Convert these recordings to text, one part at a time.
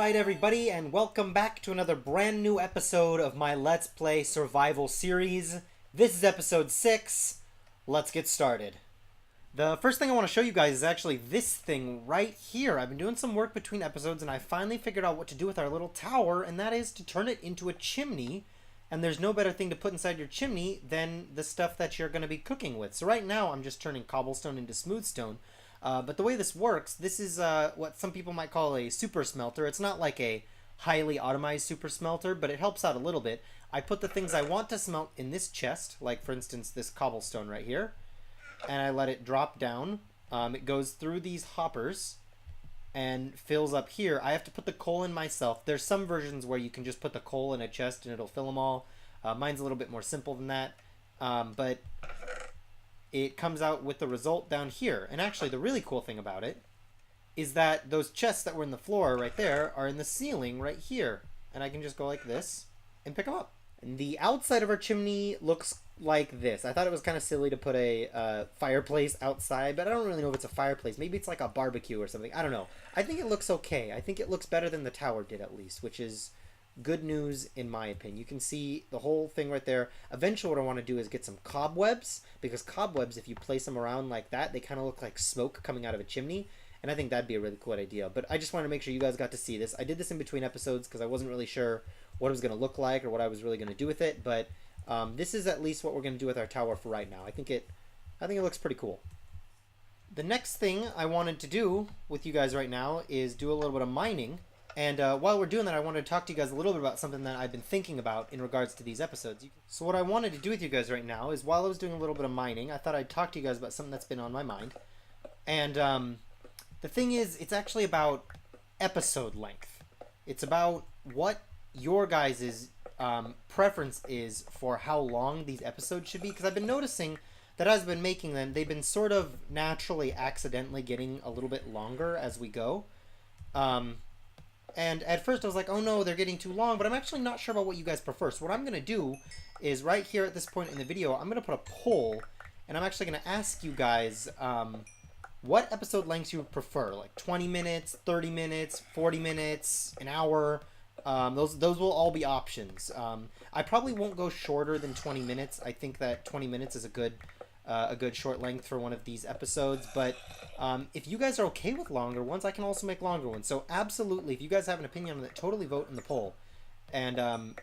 Alright everybody, and welcome back to another brand new episode of my Let's Play Survival series. This is episode 6. Let's get started. The first thing I want to show you guys is actually this thing right here. I've been doing some work between episodes and I finally figured out what to do with our little tower, and that is to turn it into a chimney. And there's no better thing to put inside your chimney than the stuff that you're going to be cooking with. So right now I'm just turning cobblestone into smooth stone. But the way this works, this is what some people might call a super smelter. It's not like a highly automized super smelter, but it helps out a little bit. I put the things I want to smelt in this chest, like for instance this cobblestone right here, and I let it drop down. It goes through these hoppers and fills up here. I have to put the coal in myself. There's some versions where you can just put the coal in a chest and it'll fill them all. Mine's a little bit more simple than that, but it comes out with the result down here. And actually the really cool thing about it is that those chests that were in the floor right there are in the ceiling right here, and I can just go like this and pick them up. And the outside of our chimney looks like this. I thought it was kind of silly to put a fireplace outside, but I don't really know if it's a fireplace. Maybe it's like a barbecue or something. I don't know. I think it looks okay. I think it looks better than the tower did, at least, which is good news in my opinion. You can see the whole thing right there. Eventually what I want to do is get some cobwebs, because cobwebs, if you place them around like that, they kind of look like smoke coming out of a chimney, and I think that'd be a really cool idea. But I just wanted to make sure you guys got to see this. I did this in between episodes because I wasn't really sure what it was going to look like or what I was really going to do with it, but this is at least what we're going to do with our tower for right now. I think it looks pretty cool. The next thing I wanted to do with you guys right now is do a little bit of mining. And while we're doing that, I wanted to talk to you guys a little bit about something that I've been thinking about in regards to these episodes. So what I wanted to do with you guys right now is, while I was doing a little bit of mining, I thought I'd talk to you guys about something that's been on my mind. And the thing is, it's actually about episode length. It's about what your guys' preference is for how long these episodes should be. Because I've been noticing that as I've been making them, they've been sort of naturally, accidentally getting a little bit longer as we go. And at first I was like, oh no, they're getting too long, but I'm actually not sure about what you guys prefer. So what I'm going to do is, right here at this point in the video, I'm going to put a poll, and I'm actually going to ask you guys what episode lengths you prefer. Like 20 minutes, 30 minutes, 40 minutes, an hour. Those will all be options. I probably won't go shorter than 20 minutes. I think that 20 minutes is a good short length for one of these episodes, but if you guys are okay with longer ones, I can also make longer ones. So absolutely, if you guys have an opinion on it, totally vote in the poll, and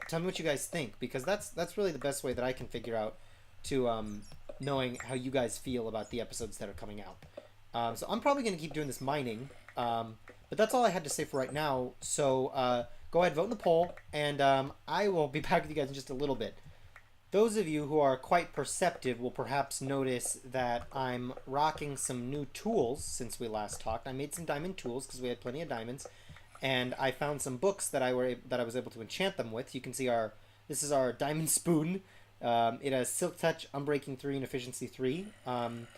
tell me what you guys think, because that's really the best way that I can figure out to knowing how you guys feel about the episodes that are coming out. So I'm probably going to keep doing this mining, but that's all I had to say for right now. So go ahead, vote in the poll, and I will be back with you guys in just a little bit. Those of you who are quite perceptive will perhaps notice that I'm rocking some new tools since we last talked. I made some diamond tools because we had plenty of diamonds, and I found some books that I was able to enchant them with. You can see this is our diamond spoon. It has Silk Touch, Unbreaking 3, and Efficiency 3. I'm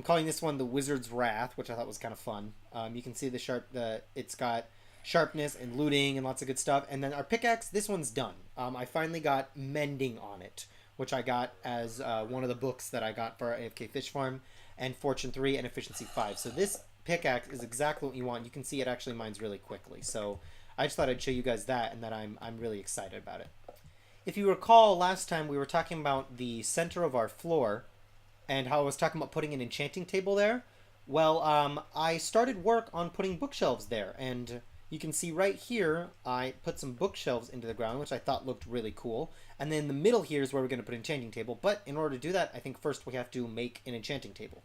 calling this one the Wizard's Wrath, which I thought was kind of fun. You can see it's got sharpness and looting and lots of good stuff. And then our pickaxe, this one's done. I finally got mending on it, which I got as one of the books that I got for our AFK Fish Farm, and Fortune 3 and Efficiency 5. So this pickaxe is exactly what you want. You can see it actually mines really quickly. So I just thought I'd show you guys that, and that I'm really excited about it. If you recall, last time we were talking about the center of our floor and how I was talking about putting an enchanting table there. Well, I started work on putting bookshelves there, and you can see right here, I put some bookshelves into the ground, which I thought looked really cool. And then the middle here is where we're going to put an enchanting table. But in order to do that, I think first we have to make an enchanting table.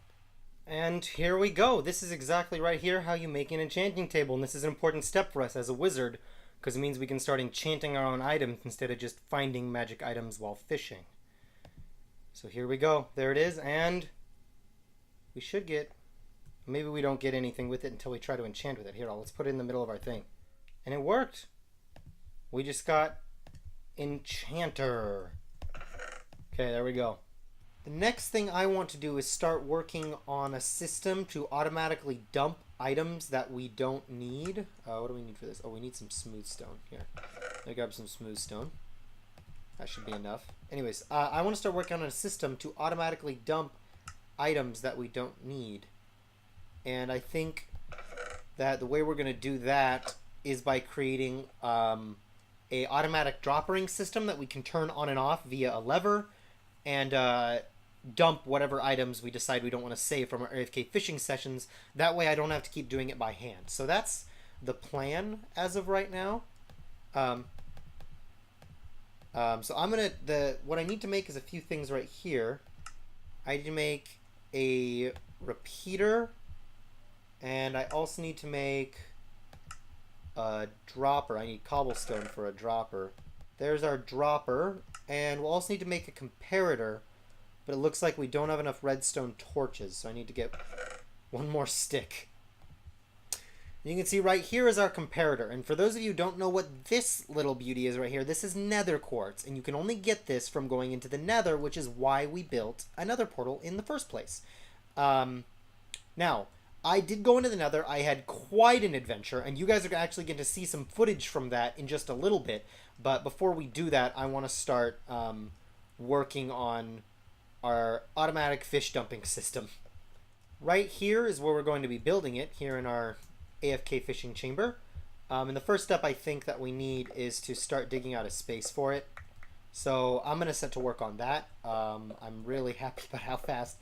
And here we go. This is exactly right here how you make an enchanting table. And this is an important step for us as a wizard, because it means we can start enchanting our own items instead of just finding magic items while fishing. So here we go. There it is. And we should get... Maybe we don't get anything with it until we try to enchant with it. Here, let's put it in the middle of our thing. And it worked. We just got Enchanter. Okay, there we go. The next thing I want to do is start working on a system to automatically dump items that we don't need. What do we need for this? Oh, we need some smooth stone. Here, let me grab some smooth stone. That should be enough. Anyways, I want to start working on a system to automatically dump items that we don't need. And I think that the way we're going to do that is by creating a automatic droppering system that we can turn on and off via a lever, and dump whatever items we decide we don't want to save from our AFK fishing sessions. That way I don't have to keep doing it by hand. So that's the plan as of right now. So I'm gonna, what I need to make is a few things right here. I need to make a repeater, and I also need to make a dropper. I need cobblestone for a dropper. There's our dropper, and we'll also need to make a comparator, but it looks like we don't have enough redstone torches, so I need to get one more stick. And you can see right here is our comparator, and for those of you who don't know what this little beauty is right here, this is nether quartz, and you can only get this from going into the nether, which is why we built a nether portal in the first place. Now, I did go into the nether. I had quite an adventure, and you guys are actually going to see some footage from that in just a little bit. But before we do that, I want to start working on our automatic fish dumping system. Right here is where we're going to be building it, here in our AFK fishing chamber. And the first step I think that we need is to start digging out a space for it. So I'm going to set to work on that. I'm really happy about how fast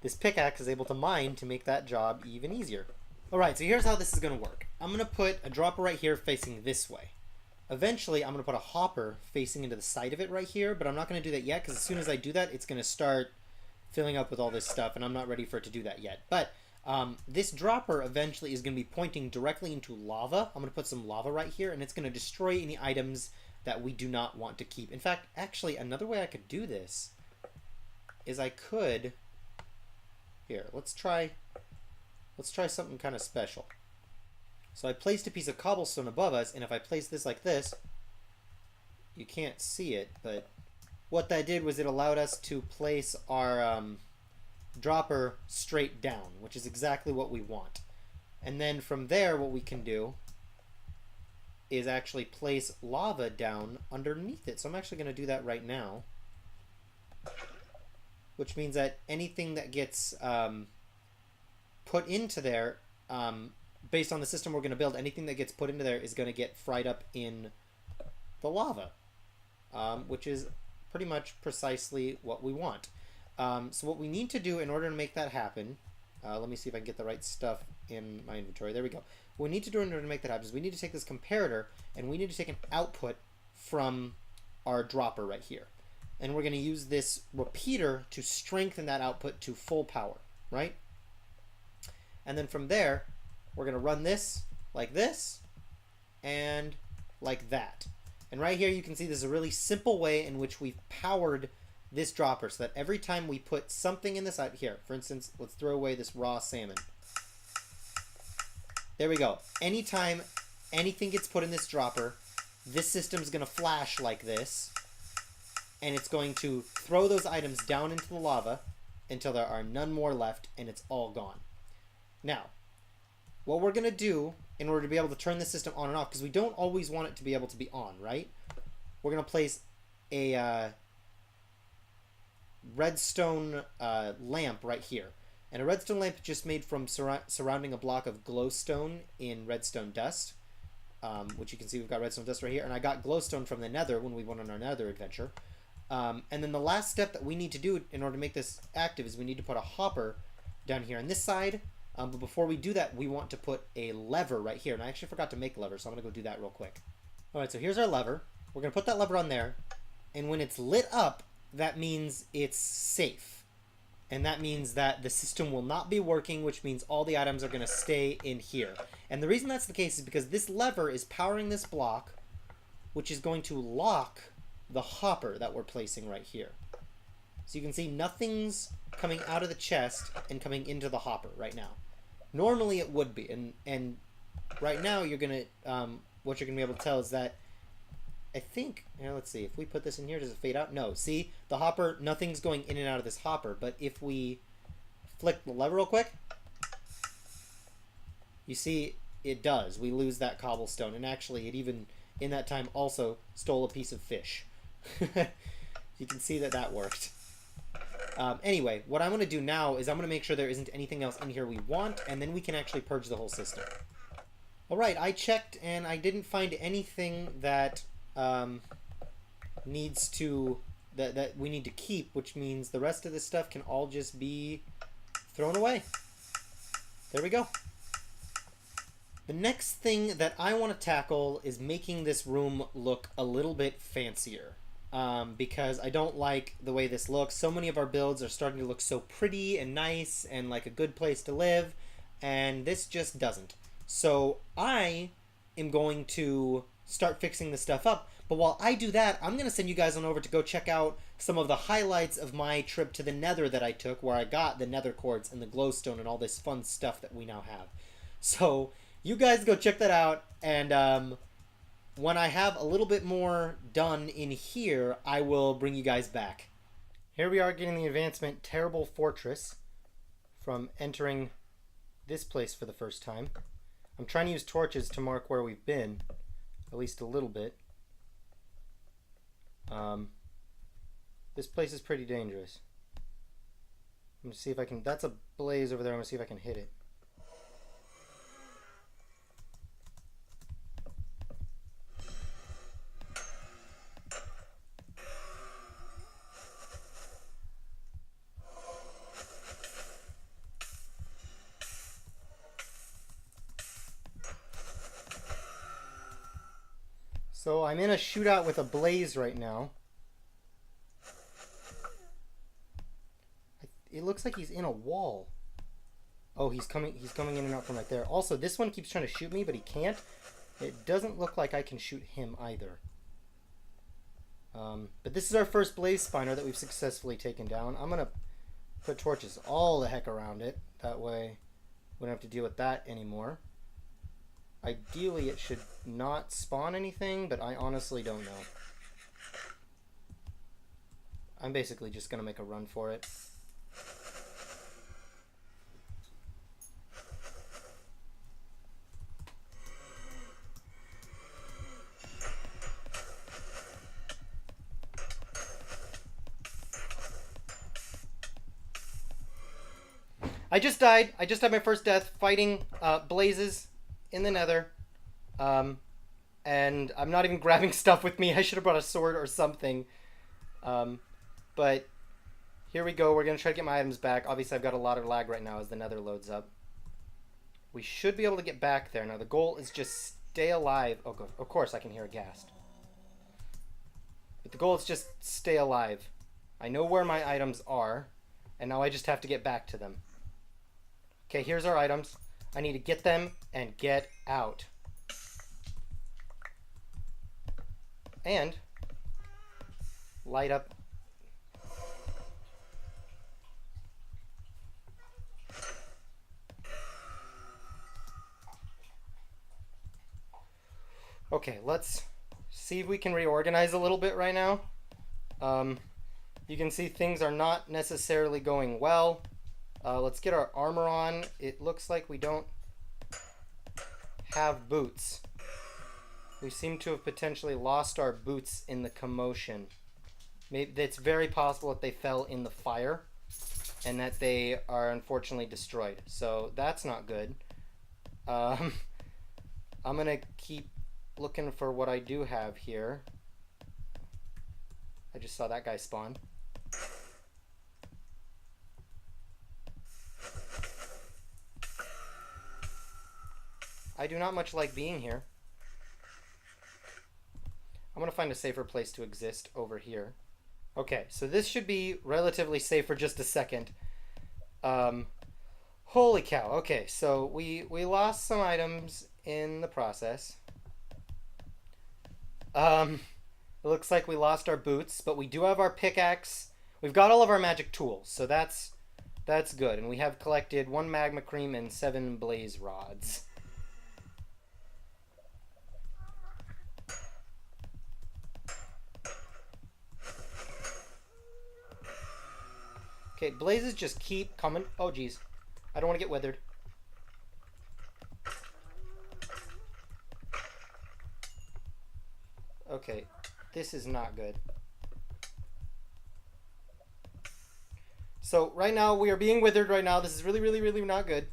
this pickaxe is able to mine to make that job even easier. Alright, so here's how this is going to work. I'm going to put a dropper right here facing this way. Eventually, I'm going to put a hopper facing into the side of it right here, but I'm not going to do that yet, because as soon as I do that, it's going to start filling up with all this stuff, and I'm not ready for it to do that yet. But this dropper eventually is going to be pointing directly into lava. I'm going to put some lava right here, and it's going to destroy any items that we do not want to keep. In fact, actually, another way I could do this is I could... Here, let's try something kind of special. So I placed a piece of cobblestone above us, and if I place this like this, you can't see it, but what that did was it allowed us to place our dropper straight down, which is exactly what we want. And then from there, what we can do is actually place lava down underneath it. So I'm actually going to do that right now, which means that anything that gets put into there, based on the system we're going to build, anything that gets put into there is going to get fried up in the lava, which is pretty much precisely what we want. So what we need to do in order to make that happen, let me see if I can get the right stuff in my inventory. There we go. What we need to do in order to make that happen is we need to take this comparator, and we need to take an output from our dropper right here. And we're going to use this repeater to strengthen that output to full power, right? And then from there, we're going to run this like this and like that. And right here you can see there's a really simple way in which we've powered this dropper so that every time we put something in this out here, for instance, let's throw away this raw salmon. There we go. Anytime anything gets put in this dropper, this system's going to flash like this, and it's going to throw those items down into the lava until there are none more left and it's all gone. Now, what we're going to do in order to be able to turn this system on and off, because we don't always want it to be able to be on, right? We're going to place a redstone lamp right here. And a redstone lamp is just made from surrounding a block of glowstone in redstone dust, which you can see we've got redstone dust right here. And I got glowstone from the nether when we went on our nether adventure. And then the last step that we need to do in order to make this active is we need to put a hopper down here on this side. But before we do that, we want to put a lever right here. And I actually forgot to make lever, so I'm going to go do that real quick. Alright, so here's our lever. We're going to put that lever on there. And when it's lit up, that means it's safe. And that means that the system will not be working, which means all the items are going to stay in here. And the reason that's the case is because this lever is powering this block, which is going to lock the hopper that we're placing right here. So you can see nothing's coming out of the chest and coming into the hopper right now. Normally it would be, and right now you're gonna what you're gonna be able to tell is that I think, let's see, if we put this in here, does it fade out? No, see, the hopper, nothing's going in and out of this hopper, but if we flick the lever real quick, you see it does. We lose that cobblestone, and actually it even in that time also stole a piece of fish. You can see that that worked. Anyway, what I'm going to do now is I'm going to make sure there isn't anything else in here we want, and then we can actually purge the whole system. All right, I checked and I didn't find anything that needs to that we need to keep, which means the rest of this stuff can all just be thrown away. There we go. The next thing that I want to tackle is making this room look a little bit fancier. Because I don't like the way this looks. So many of our builds are starting to look so pretty and nice and like a good place to live, and this just doesn't. So I am going to start fixing this stuff up. But while I do that, I'm going to send you guys on over to go check out some of the highlights of my trip to the Nether that I took, where I got the Nether quartz and the glowstone and all this fun stuff that we now have. So you guys go check that out, and when I have a little bit more done in here, I will bring you guys back. Here we are getting the advancement Terrible Fortress from entering this place for the first time. I'm trying to use torches to mark where we've been, at least a little bit. This place is pretty dangerous. I'm gonna see if I can. That's a blaze over there. I'm gonna see if I can hit it. So I'm in a shootout with a blaze right now. It looks like he's in a wall. Oh, he's coming in and out from right there. Also, this one keeps trying to shoot me, but he can't. It doesn't look like I can shoot him either. But this is our first blaze spawner that we've successfully taken down. I'm going to put torches all the heck around it. That way we don't have to deal with that anymore. Ideally, it should not spawn anything, but I honestly don't know. I'm basically just going to make a run for it. I just died. I just had my first death fighting blazes in the Nether. And I'm not even grabbing stuff with me. I should have brought a sword or something. But here we go. We're going to try to get my items back. Obviously, I've got a lot of lag right now as the Nether loads up. We should be able to get back there. Now, the goal is just stay alive. Oh, good. Of course, I can hear a ghast. But the goal is just stay alive. I know where my items are, and now I just have to get back to them. Okay, here's our items. I need to get them and get out. And light up. Okay, let's see if we can reorganize a little bit right now. You can see things are not necessarily going well. Let's get our armor on. It looks like we don't have boots. We seem to have potentially lost our boots in the commotion. Maybe it's very possible that they fell in the fire and that they are unfortunately destroyed. So that's not good. I'm gonna keep looking for what I do have here. I just saw that guy spawn. I do not much like being here. I'm going to find a safer place to exist over here. Okay, so this should be relatively safe for just a second. Holy cow. Okay, so we lost some items in the process. It looks like we lost our boots, but we do have our pickaxe. We've got all of our magic tools, so that's good. And we have collected 1 magma cream and 7 blaze rods. Okay, blazes just keep coming. Oh, geez. I don't want to get withered. Okay, this is not good. So, right now, we are being withered right now. This is really, really, really not good.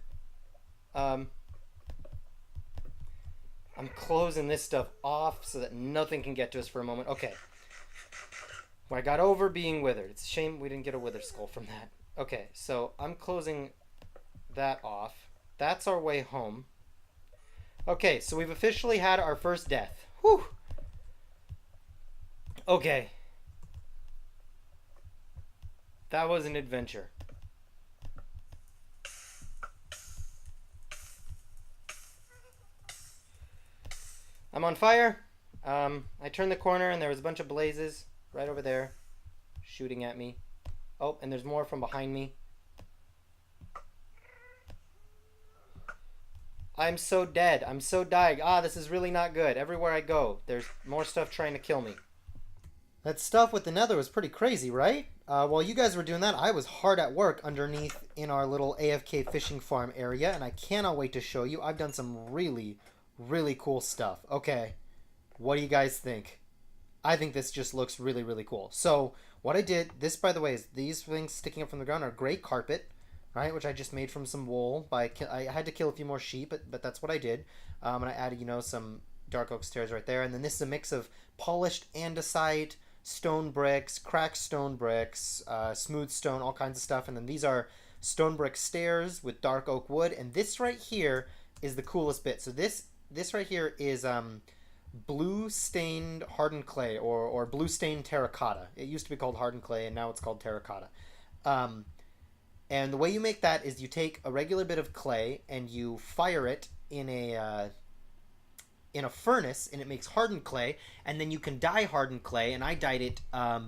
I'm closing this stuff off so that nothing can get to us for a moment. Okay. When I got over being withered. It's a shame we didn't get a wither skull from that. Okay, so I'm closing that off. That's our way home. Okay, so we've officially had our first death. Whew. Okay. That was an adventure. I'm on fire. I turned the corner and there was a bunch of blazes right over there shooting at me. Oh, and there's more from behind me. I'm so dead. I'm so dying. Ah, this is really not good. Everywhere I go, there's more stuff trying to kill me. That stuff with the nether was pretty crazy, right? While you guys were doing that, I was hard at work underneath in our little AFK fishing farm area, and I cannot wait to show you. I've done some really, really cool stuff. Okay, what do you guys think? I think this just looks really, really cool. So what I did, this by the way, is these things sticking up from the ground are gray carpet, right? Which I just made from some wool. I had to kill a few more sheep, but that's what I did. And I added, some dark oak stairs right there. And then this is a mix of polished andesite, stone bricks, cracked stone bricks, smooth stone, all kinds of stuff. And then these are stone brick stairs with dark oak wood. And this right here is the coolest bit. So this right here is blue stained hardened clay or blue stained terracotta. It used to be called hardened clay and now it's called terracotta. And the way you make that is you take a regular bit of clay and you fire it in a furnace and it makes hardened clay, and then you can dye hardened clay, and I dyed it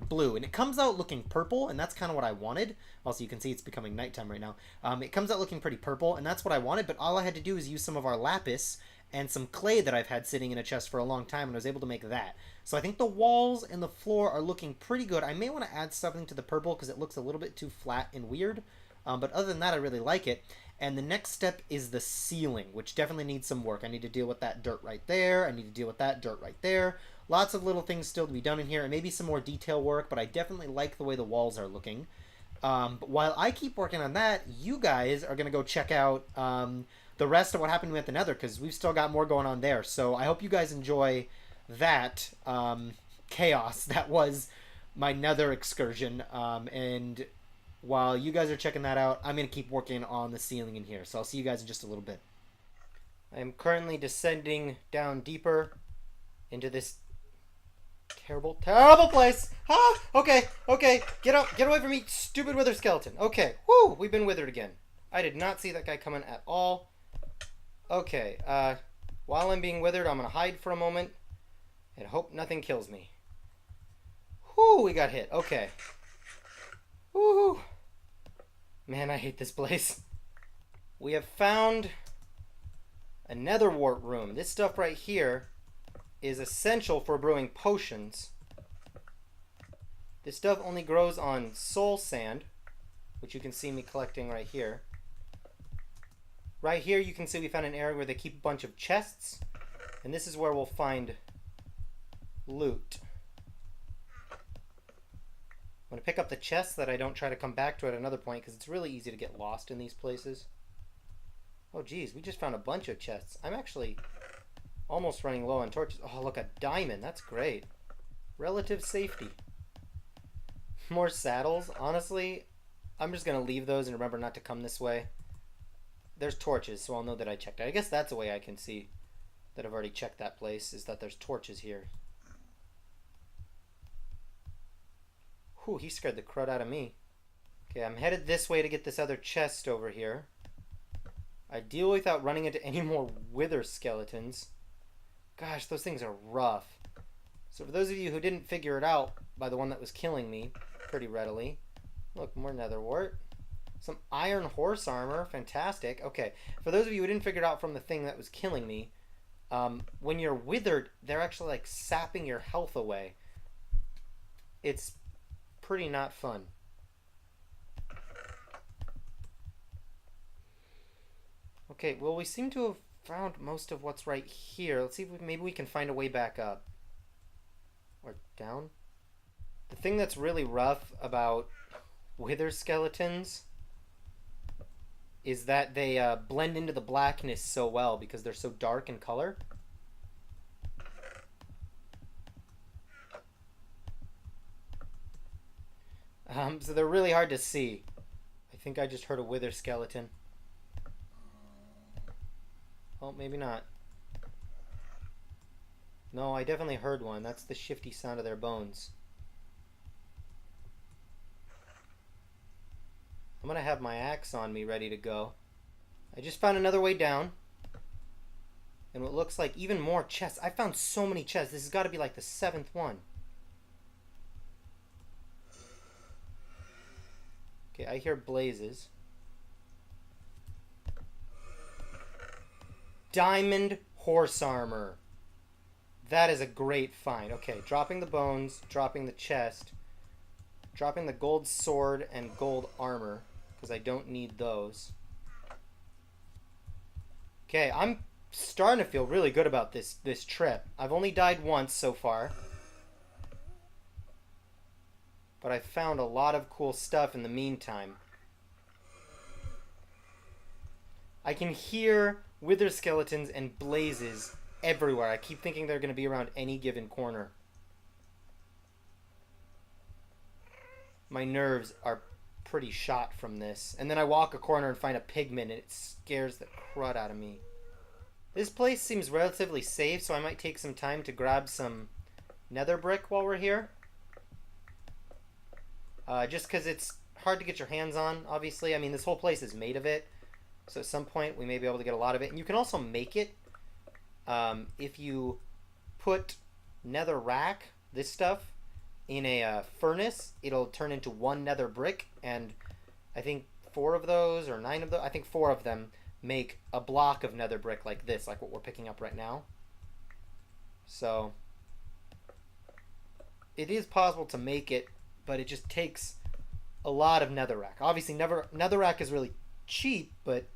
blue, and it comes out looking purple, and that's kind of what I wanted. Also, you can see it's becoming nighttime right now. It comes out looking pretty purple, and that's what I wanted, but all I had to do is use some of our lapis and some clay that I've had sitting in a chest for a long time, and I was able to make that. So I think the walls and the floor are looking pretty good. I may want to add something to the purple because it looks a little bit too flat and weird, but other than that, I really like it. And the next step is the ceiling, which definitely needs some work. I need to deal with that dirt right there. I need to deal with that dirt right there. Lots of little things still to be done in here, and maybe some more detail work, but I definitely like the way the walls are looking. But while I keep working on that, you guys are going to go check out the rest of what happened with the nether, because we've still got more going on there. So I hope you guys enjoy that chaos that was my nether excursion. And while you guys are checking that out, I'm going to keep working on the ceiling in here. So I'll see you guys in just a little bit. I am currently descending down deeper into this terrible, terrible place. Ah, okay, get away from me, stupid wither skeleton. Okay, whoo, we've been withered again. I did not see that guy coming at all. Okay, while I'm being withered, I'm going to hide for a moment and hope nothing kills me. Whoo, we got hit. Okay. Woohoo. Man, I hate this place. We have found a nether wart room. This stuff right here is essential for brewing potions. This stuff only grows on soul sand, which you can see me collecting right here. Right here you can see we found an area where they keep a bunch of chests, and this is where we'll find loot. I'm going to pick up the chest so that I don't try to come back to it at another point, because it's really easy to get lost in these places. Oh geez, we just found a bunch of chests. I'm actually almost running low on torches. Oh look, a diamond. That's great. Relative safety. More saddles. Honestly, I'm just going to leave those and remember not to come this way. There's torches, so I'll know that I checked it. I guess that's a way I can see that I've already checked that place, is that there's torches here. Whew, he scared the crud out of me. Okay, I'm headed this way to get this other chest over here. Ideally without running into any more wither skeletons. Gosh, those things are rough. So for those of you who didn't figure it out by the one that was killing me pretty readily. Look, more nether wart. Some iron horse armor. Fantastic. Okay, for those of you who didn't figure it out from the thing that was killing me, when you're withered, they're actually like sapping your health away. It's pretty not fun. Okay, well we seem to have found most of what's right here. Let's see if maybe we can find a way back up. Or down. The thing that's really rough about wither skeletons is that they blend into the blackness so well because they're so dark in color. So they're really hard to see. I think I just heard a wither skeleton. Oh, maybe not. No, I definitely heard one. That's the shifty sound of their bones. I'm gonna have my axe on me ready to go. I just found another way down. And what looks like even more chests. I found so many chests. This has got to be like the 7th one. Okay, I hear blazes. Diamond horse armor. That is a great find. Okay, dropping the bones, dropping the chest, dropping the gold sword and gold armor, because I don't need those. Okay, I'm starting to feel really good about this trip. I've only died once so far. But I found a lot of cool stuff in the meantime. I can hear wither skeletons and blazes everywhere. I keep thinking they're going to be around any given corner. My nerves are pretty shot from this. And then I walk a corner and find a pigman and it scares the crud out of me. This place seems relatively safe, so I might take some time to grab some nether brick while we're here. Just because it's hard to get your hands on, obviously. I mean, this whole place is made of it. So at some point, we may be able to get a lot of it. And you can also make it if you put nether rack, this stuff, in a furnace. It'll turn into one nether brick. And I think 4 of those, or 9 of those, I think 4 of them make a block of nether brick like this, like what we're picking up right now. So it is possible to make it, but it just takes a lot of netherrack. Obviously, netherrack is really cheap, but,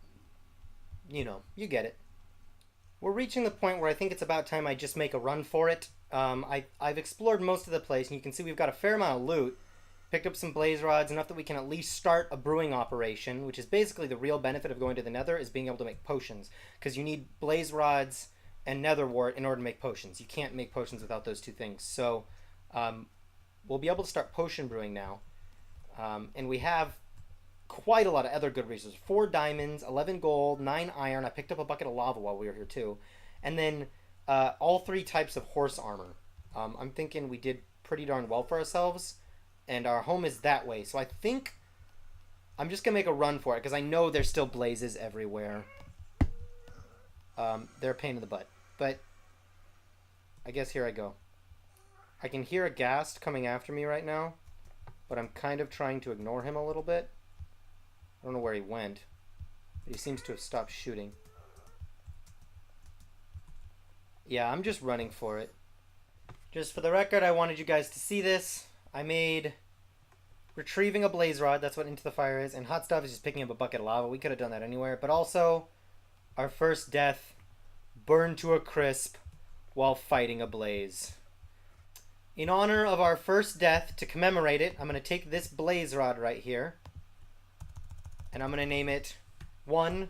you know, you get it. We're reaching the point where I think it's about time I just make a run for it. I've explored most of the place, and you can see we've got a fair amount of loot. Picked up some blaze rods, enough that we can at least start a brewing operation, which is basically the real benefit of going to the nether, is being able to make potions. Because you need blaze rods and nether wart in order to make potions. You can't make potions without those 2 things. So, we'll be able to start potion brewing now. And we have quite a lot of other good resources. 4 diamonds, 11 gold, 9 iron. I picked up a bucket of lava while we were here too. And then all 3 types of horse armor. I'm thinking we did pretty darn well for ourselves. And our home is that way. So I think I'm just going to make a run for it. Because I know there's still blazes everywhere. They're a pain in the butt. But I guess here I go. I can hear a ghast coming after me right now, but I'm kind of trying to ignore him a little bit. I don't know where he went, but he seems to have stopped shooting. Yeah, I'm just running for it. Just for the record, I wanted you guys to see this. I made retrieving a blaze rod, that's what Into the Fire is, and hot stuff is just picking up a bucket of lava. We could have done that anywhere, but also our first death burned to a crisp while fighting a blaze. In honor of our first death, to commemorate it, I'm going to take this blaze rod right here, and I'm going to name it 1,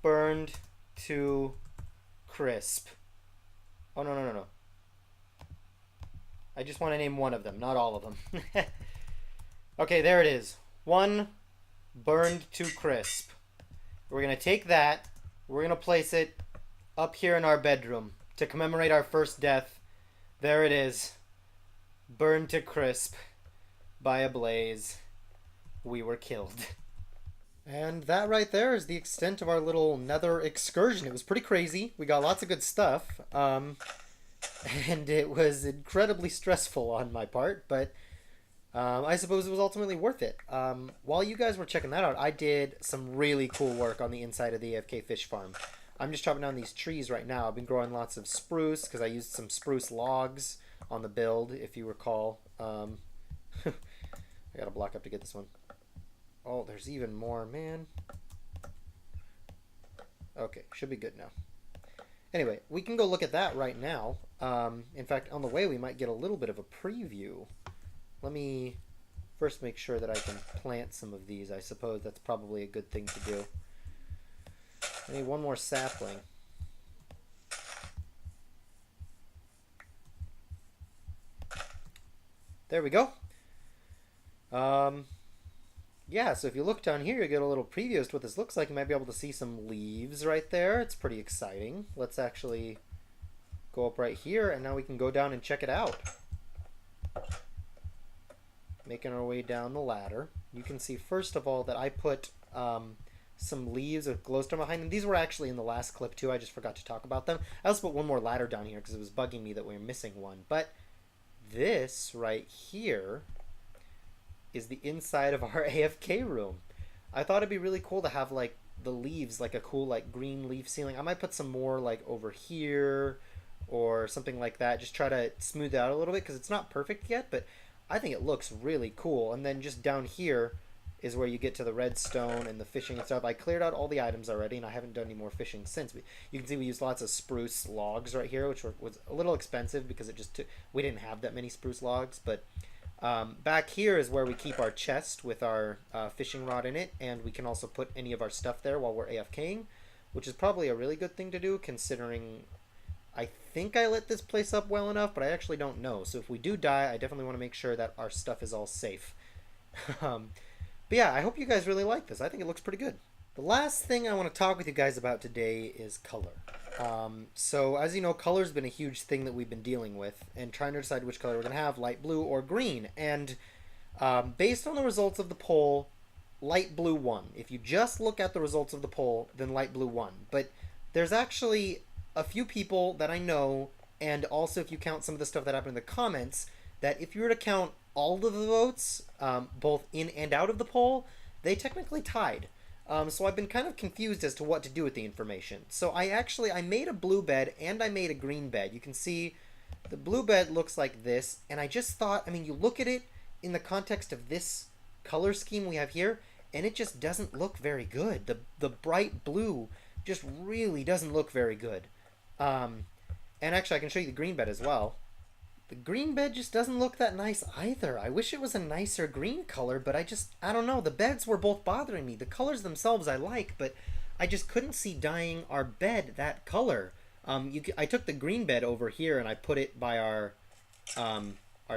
burned to crisp. Oh, no. I just want to name one of them, not all of them. Okay, there it is. 1, burned to crisp. We're going to take that, we're going to place it up here in our bedroom. To commemorate our first death, there it is. Burned to crisp by a blaze. We were killed. And that right there is the extent of our little nether excursion. It was pretty crazy. We got lots of good stuff. And it was incredibly stressful on my part, but I suppose it was ultimately worth it. While you guys were checking that out, I did some really cool work on the inside of the AFK Fish Farm. I'm just chopping down these trees right now. I've been growing lots of spruce because I used some spruce logs on the build, if you recall. I gotta block up to get this one. Oh, there's even more, man. Okay, should be good now. Anyway, we can go look at that right now. In fact, on the way, we might get a little bit of a preview. Let me first make sure that I can plant some of these. I suppose that's probably a good thing to do. I need one more sapling. There we go. Um, yeah, so if you look down here, you get a little preview as to what this looks like. You might be able to see some leaves right there. It's pretty exciting. Let's actually go up right here, and now we can go down and check it out. Making our way down the ladder. You can see, first of all, that I put some leaves with glowstone behind them. These were actually in the last clip, too. I just forgot to talk about them. I also put one more ladder down here because it was bugging me that we were missing one. But this right here is the inside of our AFK room. I thought it'd be really cool to have, like, the leaves, like a cool, like, green leaf ceiling. I might put some more, like, over here or something like that. Just try to smooth it out a little bit because it's not perfect yet, but I think it looks really cool. And then just down here is where you get to the redstone and the fishing and stuff. I cleared out all the items already, and I haven't done any more fishing since. You can see we used lots of spruce logs right here, which was a little expensive because we didn't have that many spruce logs. But back here is where we keep our chest with our fishing rod in it, and we can also put any of our stuff there while we're AFKing, which is probably a really good thing to do considering I think I lit this place up well enough, but I actually don't know. So if we do die, I definitely want to make sure that our stuff is all safe. But yeah, I hope you guys really like this. I think it looks pretty good. The last thing I want to talk with you guys about today is color. So as you know, color's been a huge thing that we've been dealing with and trying to decide which color we're going to have, light blue or green. And based on the results of the poll, light blue won. If you just look at the results of the poll, then light blue won. But there's actually a few people that I know, and also if you count some of the stuff that happened in the comments, that if you were to count all of the votes, both in and out of the poll, they technically tied. So I've been kind of confused as to what to do with the information. So I made a blue bed and I made a green bed. You can see the blue bed looks like this, and I just thought, I mean, you look at it in the context of this color scheme we have here, and it just doesn't look very good. The bright blue just really doesn't look very good. And actually I can show you the green bed as well. The green bed just doesn't look that nice either. I wish it was a nicer green color, but I don't know. The beds were both bothering me. The colors themselves I like, but I just couldn't see dyeing our bed that color. I took the green bed over here and I put it by our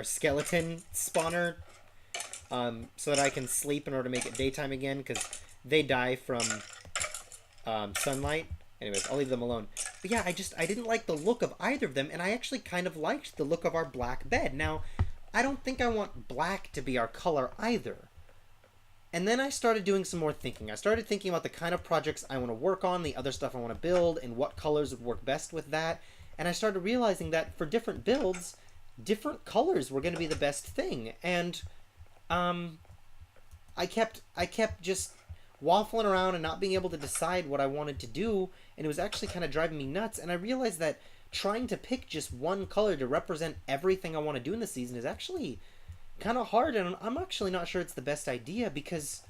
skeleton spawner, so that I can sleep in order to make it daytime again, because they die from sunlight. Anyways, I'll leave them alone. But yeah, I didn't like the look of either of them, and I actually kind of liked the look of our black bed. Now, I don't think I want black to be our color either. And then I started doing some more thinking. I started thinking about the kind of projects I want to work on, the other stuff I want to build, and what colors would work best with that. And I started realizing that for different builds, different colors were going to be the best thing. And I kept just waffling around and not being able to decide what I wanted to do, and it was actually kind of driving me nuts. And I realized that trying to pick just one color to represent everything I want to do in the season is actually kind of hard, and I'm actually not sure it's the best idea, because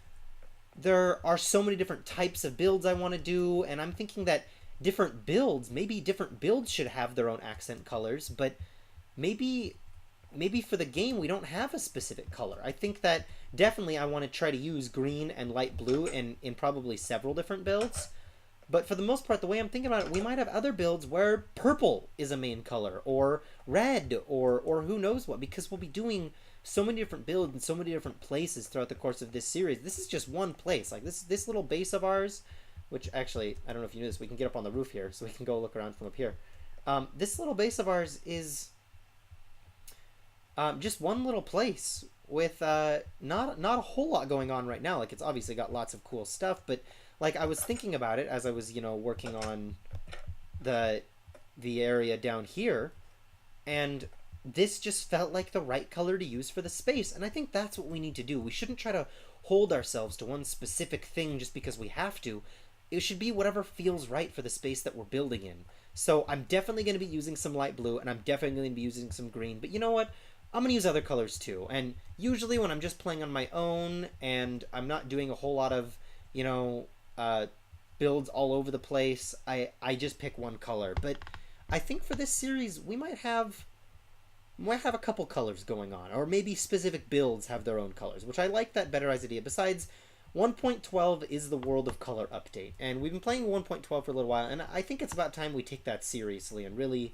there are so many different types of builds I want to do, and I'm thinking that maybe different builds should have their own accent colors, but maybe for the game we don't have a specific color. I think that definitely I want to try to use green and light blue in probably several different builds. But for the most part, the way I'm thinking about it, we might have other builds where purple is a main color, or red, or who knows what, because we'll be doing so many different builds in so many different places throughout the course of this series. This is just one place. Like this little base of ours, which actually, I don't know if you knew this, we can get up on the roof here, so we can go look around from up here. This little base of ours is just one little place with not a whole lot going on right now. Like, it's obviously got lots of cool stuff, but like I was thinking about it as I was, working on the area down here, and this just felt like the right color to use for the space. And I think that's what we need to do. We shouldn't try to hold ourselves to one specific thing just because we have to. It should be whatever feels right for the space that we're building in. So I'm definitely going to be using some light blue, and I'm definitely going to be using some green. But you know what? I'm going to use other colors too. And usually when I'm just playing on my own and I'm not doing a whole lot of, builds all over the place, I just pick one color. But I think for this series, we might have a couple colors going on, or maybe specific builds have their own colors, which I like that better as idea. Besides, 1.12 is the World of Color update, and we've been playing 1.12 for a little while, and I think it's about time we take that seriously and really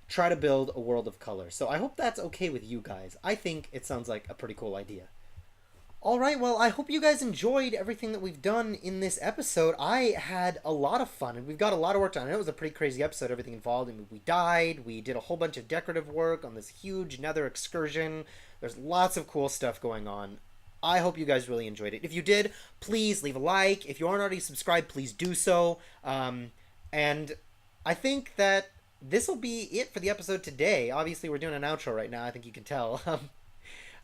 try to build a world of color. So I hope that's okay with you guys. I think it sounds like a pretty cool idea. Alright, well, I hope you guys enjoyed everything that we've done in this episode. I had a lot of fun, and we've got a lot of work done. I know it was a pretty crazy episode, everything involved. I mean, we died, we did a whole bunch of decorative work on this huge nether excursion. There's lots of cool stuff going on. I hope you guys really enjoyed it. If you did, please leave a like. If you aren't already subscribed, please do so. And I think that this will be it for the episode today. Obviously, we're doing an outro right now. I think you can tell.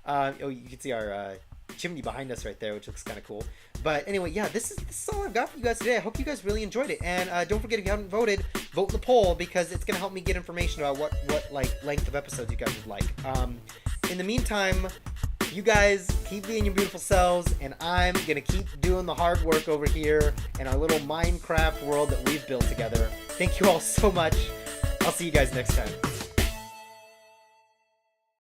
Oh, you can see our chimney behind us right there, which looks kind of cool. But anyway, yeah, this is all I've got for you guys today. I hope you guys really enjoyed it. And don't forget, if you haven't voted, vote in the poll, because it's going to help me get information about what like length of episodes you guys would like. In the meantime, you guys keep being your beautiful selves, and I'm going to keep doing the hard work over here in our little Minecraft world that we've built together. Thank you all so much. I'll see you guys next time.